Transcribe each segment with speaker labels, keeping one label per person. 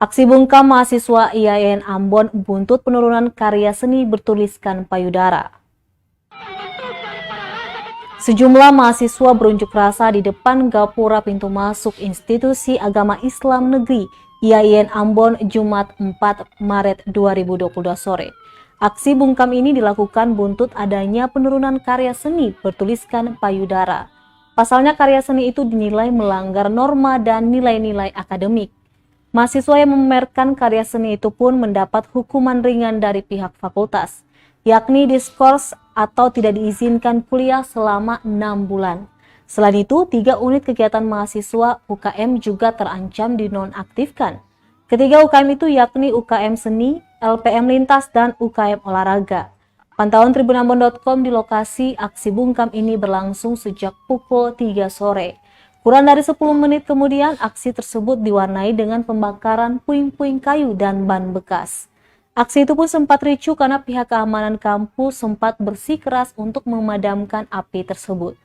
Speaker 1: Aksi bungkam mahasiswa IAIN Ambon buntut penurunan karya seni bertuliskan payudara. Sejumlah mahasiswa berunjuk rasa di depan gapura pintu masuk Institusi Agama Islam Negeri IAIN Ambon Jumat 4 Maret 2022 sore. Aksi bungkam ini dilakukan buntut adanya penurunan karya seni bertuliskan payudara. Pasalnya karya seni itu dinilai melanggar norma dan nilai-nilai akademik. Mahasiswa yang memamerkan karya seni itu pun mendapat hukuman ringan dari pihak fakultas, yakni diskors atau tidak diizinkan kuliah selama 6 bulan. Selain itu, 3 unit kegiatan mahasiswa UKM juga terancam dinonaktifkan. Ketiga UKM itu yakni UKM Seni, LPM Lintas, dan UKM Olahraga. Pantauan tribunambon.com di lokasi aksi bungkam ini berlangsung sejak pukul 3 sore. Kurang dari 10 menit kemudian, aksi tersebut diwarnai dengan pembakaran puing-puing kayu dan ban bekas. Aksi itu pun sempat ricuh karena pihak keamanan kampus sempat bersikeras untuk memadamkan api tersebut.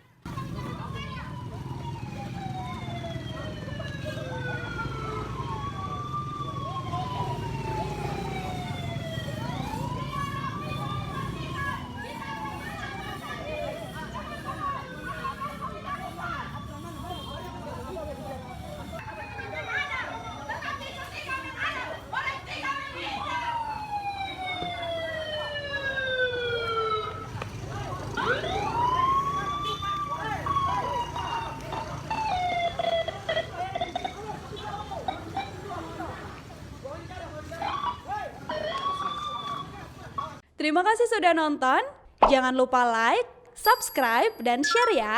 Speaker 2: Terima kasih sudah nonton. Jangan lupa like, subscribe, dan share ya.